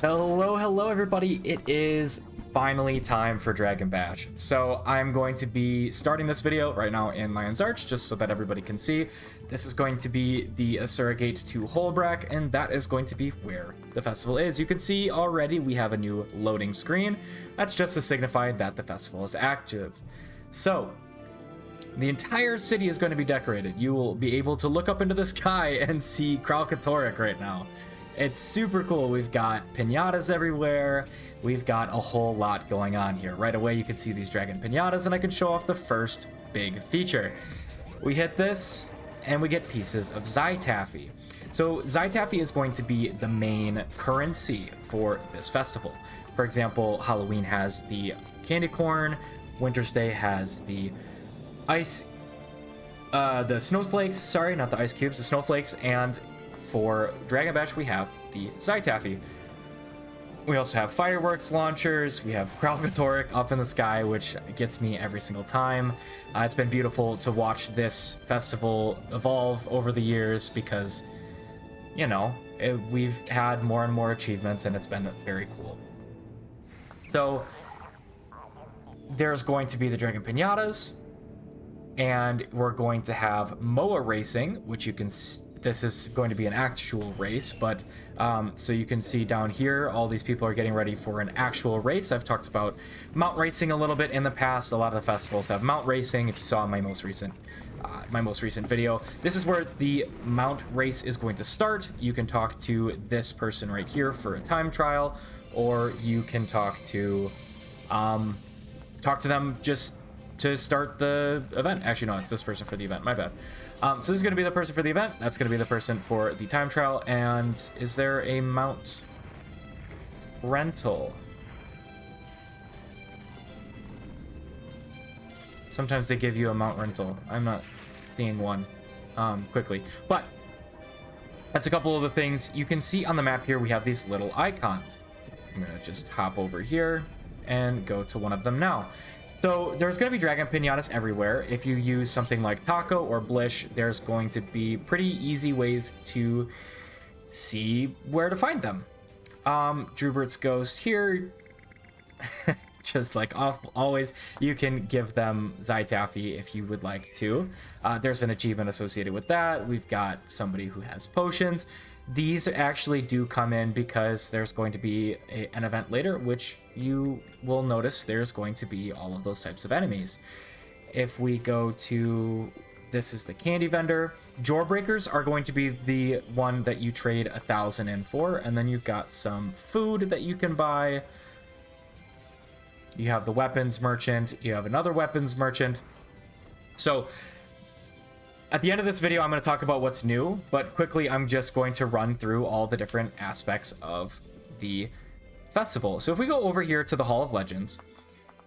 Hello everybody. It is finally time for Dragon Bash. So I'm going to be starting this video right now in Lion's Arch just so that everybody can see. This is going to be the Asura Gate to Holbrack, and that is going to be where the festival is. You can see already we have a new loading screen. That's just to signify that the festival is active. So the entire city is going to be decorated. You will be able to look up into the sky and see Kralkatorrik right now. It's super cool. We've got piñatas everywhere. We've got a whole lot going on here. Right away, you can see these dragon piñatas, and I can show off the first big feature. We hit this, and we get pieces of Zytaffy. So Zytaffy is going to be the main currency for this festival. For example, Halloween has the candy corn. Winter's Day has the ice, the snowflakes. Sorry, not the ice cubes, the snowflakes, and for Dragon Bash, we have the Zytaffy. We also have fireworks launchers. We have Kralkatorrik up in the sky, which gets me every single time. It's been beautiful to watch this festival evolve over the years because, you know, we've had more and more achievements, and it's been very cool. So there's going to be the Dragon Piñatas, and we're going to have MOA racing, which you can this is going to be an actual race, but so you can see down here, all these people are getting ready for an actual race. I've talked about mount racing a little bit in the past. A lot of the festivals have mount racing. If you saw my most recent video, this is where the mount race is going to start. You can talk to this person right here for a time trial, or you can talk to them just to start the event. Actually, no, it's this person for the event. My bad. So this is going to be the person for the event. That's going to be the person for the time trial. And is there a mount rental? Sometimes they give you a mount rental. I'm not seeing one quickly. But that's a couple of the things. You can see on the map here, we have these little icons. I'm going to just hop over here and go to one of them now. So there's going to be Dragon Piñatas everywhere. If you use something like Taco or Blish, there's going to be pretty easy ways to see where to find them. Drubert's Ghost here, just like always, you can give them Zytaffy if you would like to. There's an achievement associated with that. We've got somebody who has potions. These actually do come in because there's going to be an event later, which you will notice there's going to be all of those types of enemies. If we go to, this is the candy vendor. Jawbreakers are going to be the one that you trade 1,000 in for, and then you've got some food that you can buy. You have the weapons merchant. You have another weapons merchant. So at the end of this video, I'm going to talk about what's new, but quickly, I'm just going to run through all the different aspects of the festival. So if we go over here to the Hall of Legends,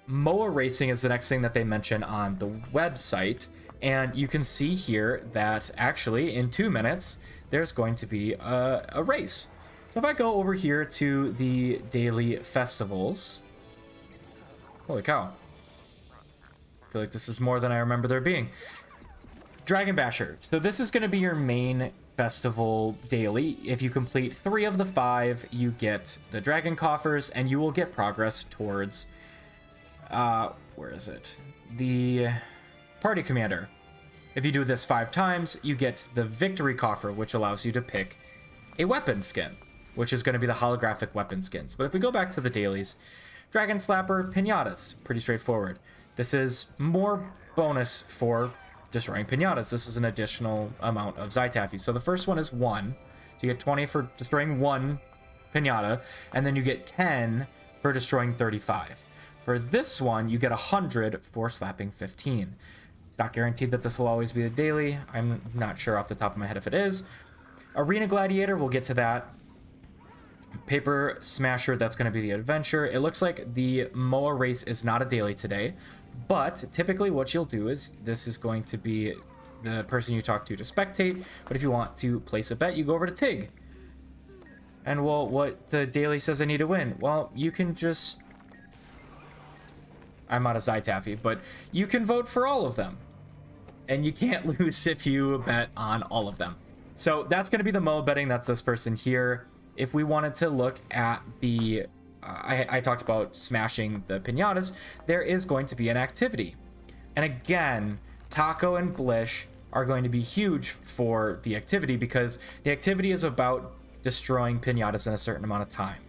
MOA Racing is the next thing that they mention on the website, and you can see here that actually in 2 minutes, there's going to be a race. So if I go over here to the daily festivals, holy cow, I feel like this is more than I remember there being. Dragon Basher. So this is going to be your main festival daily. If you complete 3 of the 5, you get the dragon coffers, and you will get progress towards where is it? The party commander. If you do this 5 times, you get the victory coffer, which allows you to pick a weapon skin, which is going to be the holographic weapon skins. But if we go back to the dailies, Dragon Slapper, Piñatas, pretty straightforward. This is more bonus for destroying piñatas. This is an additional amount of Zytaffy. So the first one is 1. So you get 20 for destroying 1 piñata, and then you get 10 for destroying 35. For this one, you get 100 for slapping 15. It's not guaranteed that this will always be the daily. I'm not sure off the top of my head if it is. Arena Gladiator, we'll get to that. Paper Smasher, that's going to be the adventure. It looks like the MOA race is not a daily today, but typically what you'll do is this is going to be the person you talk to spectate, but if you want to place a bet, you go over to Tig. And well, what the daily says I need to win. Well, you can just, I'm out of Zytaffy, but you can vote for all of them. And you can't lose if you bet on all of them. So that's going to be the MOA betting. That's this person here. if we wanted to look at the I talked about smashing the pinatas, there is going to be an activity. And again, Taco and Blish are going to be huge for the activity because the activity is about destroying pinatas in a certain amount of time.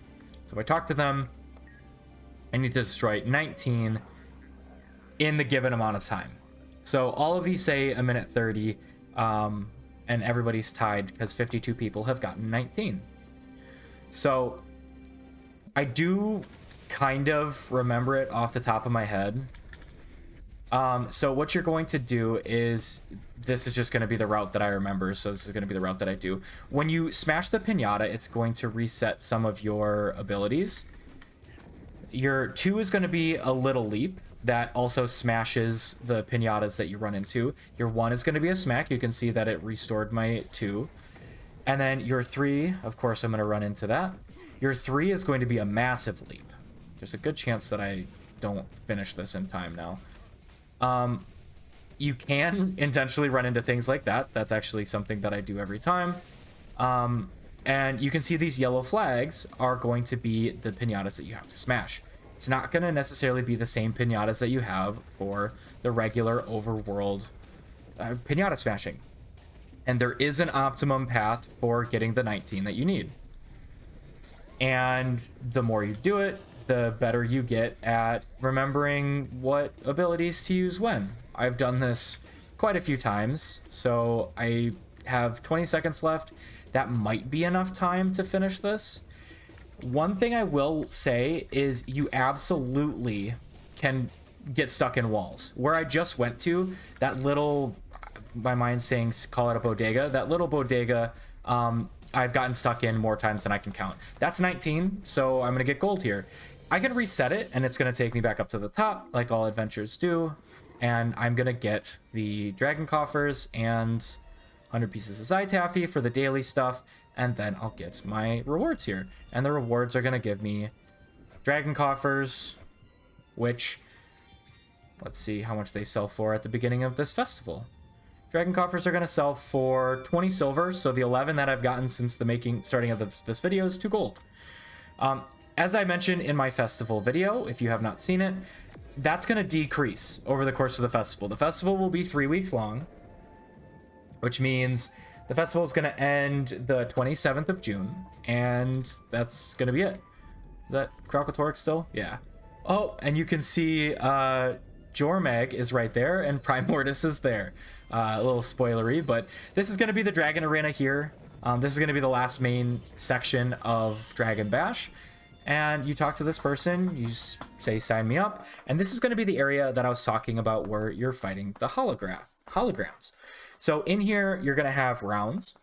So if I talk to them, I need to destroy 19 in the given amount of time. So all of these say a minute 30, and everybody's tied because 52 people have gotten 19. So I do kind of remember it off the top of my head. So what you're going to do is, this is just going to be the route that I remember. So this is going to be the route that I do. When you smash the pinata, it's going to reset some of your abilities. Your 2 is going to be a little leap that also smashes the pinatas that you run into. Your 1 is going to be a smack. You can see that it restored my 2. And then your 3, of course, I'm going to run into that. Your 3 is going to be a massive leap. There's a good chance that I don't finish this in time now. You can intentionally run into things like that. That's actually something that I do every time. And you can see these yellow flags are going to be the pinatas that you have to smash. It's not going to necessarily be the same pinatas that you have for the regular overworld pinata smashing. And there is an optimum path for getting the 19 that you need. And the more you do it, the better you get at remembering what abilities to use when. I've done this quite a few times, so I have 20 seconds left. That might be enough time to finish this. One thing I will say is you absolutely can get stuck in walls. Where I just went to, that little, my mind's saying call it a bodega, that little bodega, I've gotten stuck in more times than I can count. That's 19, so I'm going to get gold here. I can reset it, and it's going to take me back up to the top, like all adventures do. And I'm going to get the dragon coffers and 100 pieces of Zai Taffy for the daily stuff, and then I'll get my rewards here. And the rewards are going to give me dragon coffers, which, let's see how much they sell for at the beginning of this festival. Dragon coffers are going to sell for 20 silver, so the 11 that I've gotten since the starting of this video is 2 gold. As I mentioned in my festival video, if you have not seen it, that's going to decrease over the course of the festival. The festival will be 3 weeks long, which means the festival is going to end the 27th of June, and that's going to be it. Is that Kralkatorix still? Yeah. Oh, and you can see Jormag is right there, and Primordius is there. A little spoilery, but this is going to be the Dragon Arena here. This is going to be the last main section of Dragon Bash. And you talk to this person, you say, sign me up. And this is going to be the area that I was talking about where you're fighting the holograms. So in here, you're going to have rounds.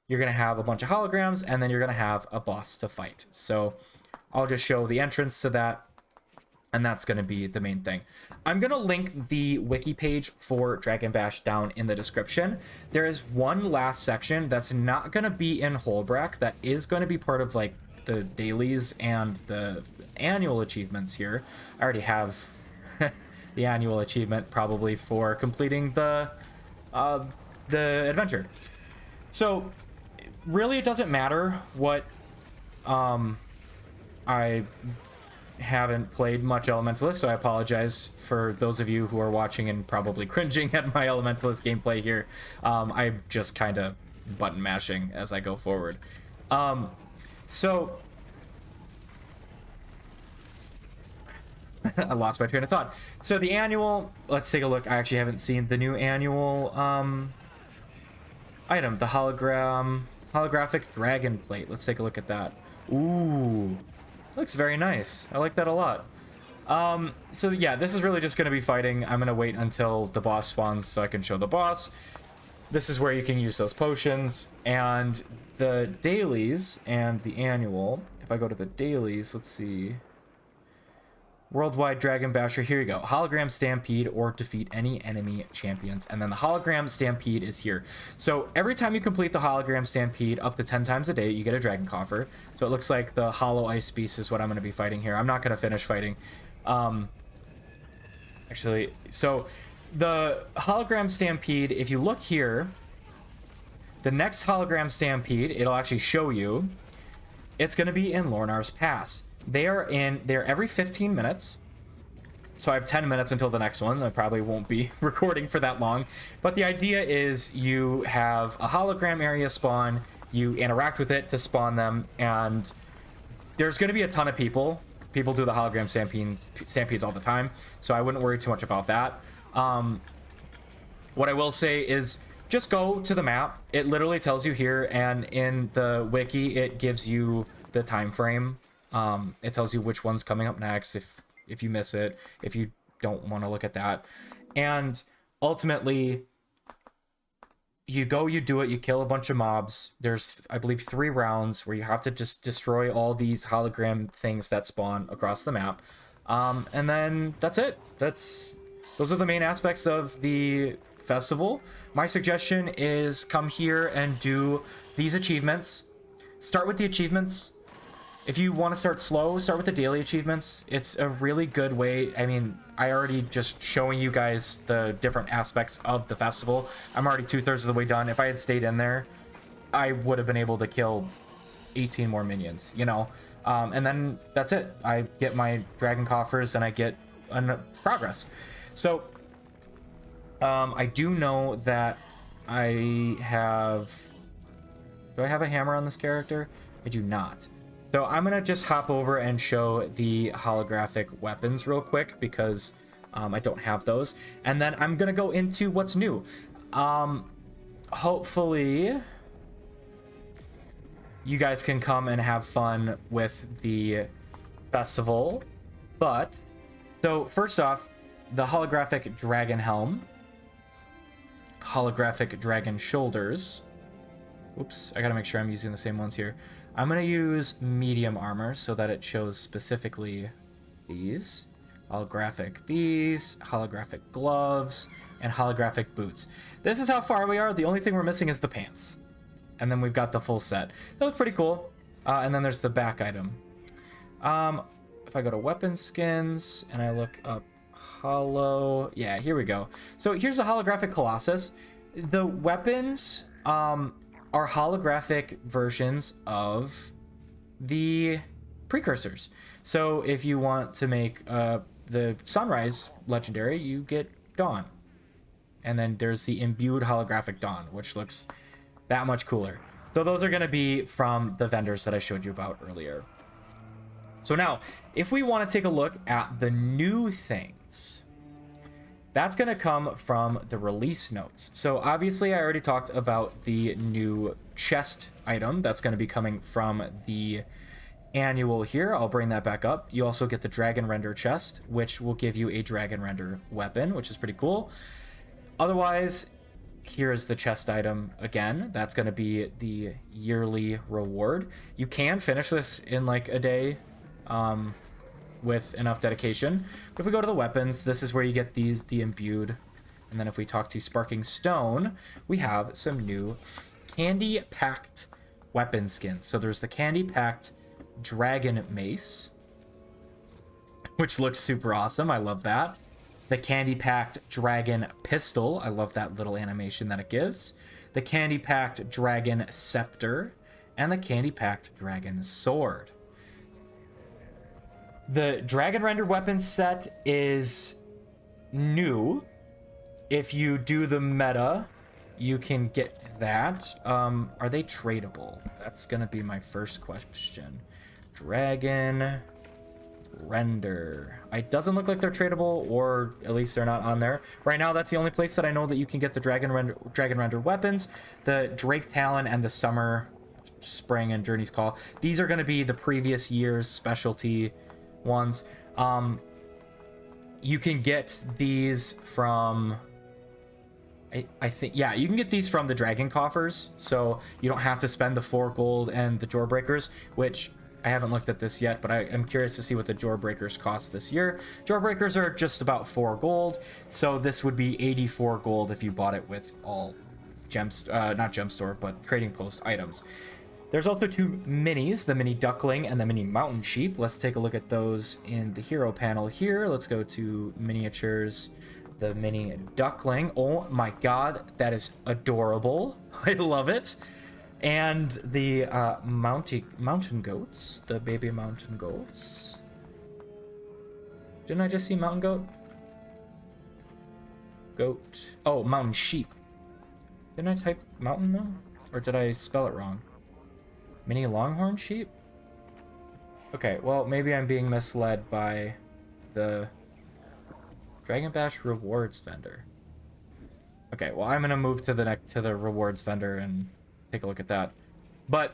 You're going to have a bunch of holograms, and then you're going to have a boss to fight. So I'll just show the entrance to that, and that's going to be the main thing. I'm going to link the wiki page for Dragon Bash down in the description. There is one last section that's not going to be in Holbrack, that is going to be part of like the dailies and the annual achievements here. I already have the annual achievement probably for completing the adventure. So really it doesn't matter what I haven't played much Elementalist, so I apologize for those of you who are watching and probably cringing at my Elementalist gameplay here. I'm just kind of button mashing as I go forward. So I lost my train of thought. So the annual, let's take a look. I actually haven't seen the new annual item, the holographic dragon plate. Let's take a look at that. Ooh, looks very nice. I like that a lot. So yeah, this is really just going to be fighting. I'm going to wait until the boss spawns so I can show the boss. This is where you can use those potions, and the dailies and the annual. If I go to the dailies, let's see. Worldwide Dragon Basher, here you go. Hologram Stampede, or defeat any enemy champions. And then the Hologram Stampede is here. So every time you complete the Hologram Stampede up to 10 times a day, you get a Dragon Coffer. So it looks like the Hollow Ice Beast is what I'm going to be fighting here. I'm not going to finish fighting. Actually, so the Hologram Stampede, if you look here, the next Hologram Stampede, it'll actually show you. it's going to be in Lornar's Pass. They're every 15 minutes. So I have 10 minutes until the next one. I probably won't be recording for that long. But the idea is you have a hologram area spawn, you interact with it to spawn them, and there's going to be a ton of people. People do the hologram stampedes all the time, so I wouldn't worry too much about that. What I will say is just go to the map. It literally tells you here, and in the wiki, it gives you the time frame. It tells you which one's coming up next if you miss it, if you don't want to look at that. And ultimately, you go, you do it, you kill a bunch of mobs. There's, I believe, 3 rounds where you have to just destroy all these hologram things that spawn across the map. And then that's it. Those are the main aspects of the festival. My suggestion is come here and do these achievements. Start with the achievements. If you want to start slow, start with the daily achievements. It's a really good way. I mean, I already just showing you guys the different aspects of the festival. I'm already 2/3 of the way done. If I had stayed in there, I would have been able to kill 18 more minions, you know? And then that's it. I get my dragon coffers and I get progress. So, I do know that I have... Do I have a hammer on this character? I do not. So I'm going to just hop over and show the holographic weapons real quick because I don't have those. And then I'm going to go into what's new. Hopefully you guys can come and have fun with the festival. But, so first off, the holographic dragon helm. Holographic dragon shoulders. Oops, I gotta make sure I'm using the same ones here. I'm gonna use medium armor so that it shows specifically these. Holographic these, holographic gloves, and holographic boots. This is how far we are. The only thing we're missing is the pants. And then we've got the full set. That looks pretty cool. And then there's the back item. If I go to weapon skins and I look up holo, yeah, here we go. So here's the holographic Colossus. The weapons are holographic versions of the precursors. So if you want to make the Sunrise legendary, you get Dawn. And then there's the imbued holographic Dawn, which looks that much cooler. So those are going to be from the vendors that I showed you about earlier. So now, if we want to take a look at the new things, that's going to come from the release notes. So obviously I already talked about the new chest item that's going to be coming from the annual here. I'll bring that back up. You also get the dragon render chest, which will give you a dragon render weapon, which is pretty cool. Otherwise, here's the chest item again. That's going to be the yearly reward. You can finish this in like a day with enough dedication. But if we go to the weapons, this is where you get the imbued. And then if we talk to Sparking Stone, we have some new candy-packed weapon skins. So there's the candy-packed dragon mace, which looks super awesome. I love that. The candy-packed dragon pistol. I love that little animation that it gives. The candy-packed dragon scepter. And the candy-packed dragon sword. The dragon render weapon set is new. If you do the meta, you can get that. Are they tradable? That's gonna be my first question. Dragon render. It doesn't look like they're tradable, or at least they're not on there right now. That's the only place that I know that you can get the dragon render weapons. The Drake Talon and the Summer, Spring, and Journey's Call. These are going to be the previous year's specialty ones. You can get these from, I think, yeah, you can get these from the dragon coffers, so you don't have to spend the 4 gold and the Jawbreakers, which I haven't looked at this yet, but I am curious to see what the Jawbreakers cost this year. Jawbreakers are just about 4 gold, so this would be 84 gold if you bought it with all not gem store, but trading post items. There's also 2 minis, the mini duckling and the mini mountain sheep. Let's take a look at those in the hero panel here. Let's go to miniatures, the mini duckling. Oh my god, that is adorable. I love it. And the mountain goats, the baby mountain goats. Didn't I just see mountain goat? Goat. Oh, mountain sheep. Didn't I type mountain though? Or did I spell it wrong? Mini longhorn sheep? Okay, well, maybe I'm being misled by the Dragon Bash rewards vendor. Okay, well, I'm gonna move to the rewards vendor and take a look at that. But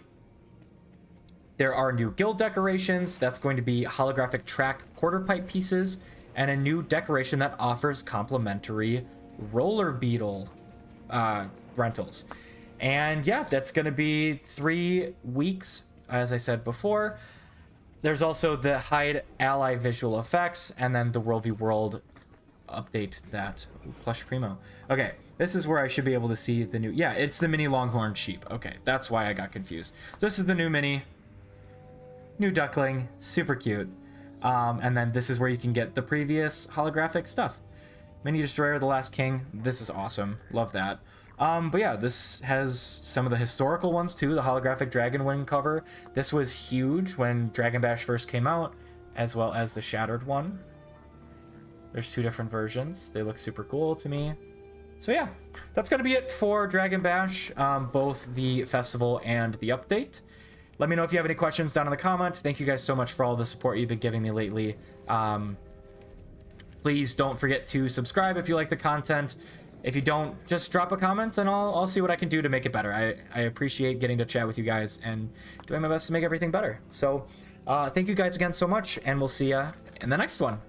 there are new guild decorations. That's going to be holographic track quarter pipe pieces and a new decoration that offers complimentary roller beetle rentals. And yeah, that's going to be 3 weeks, as I said before. There's also the hide ally visual effects and then the World v World update that. Ooh, plush primo. Okay, this is where I should be able to see the new, yeah, it's the mini longhorn sheep. Okay, that's why I got confused. So this is the new mini, new duckling, super cute. And then this is where you can get the previous holographic stuff. Mini Destroyer, the Last King. This is awesome. Love that. But yeah, this has some of the historical ones too. The holographic dragon wing cover. This was huge when Dragon Bash first came out, as well as the shattered one. There's 2 different versions. They look super cool to me. So yeah, that's going to be it for Dragon Bash, both the festival and the update. Let me know if you have any questions down in the comments. Thank you guys so much for all the support you've been giving me lately. Please don't forget to subscribe if you like the content. If you don't, just drop a comment and I'll see what I can do to make it better. I appreciate getting to chat with you guys and doing my best to make everything better. So thank you guys again so much, and we'll see ya in the next one.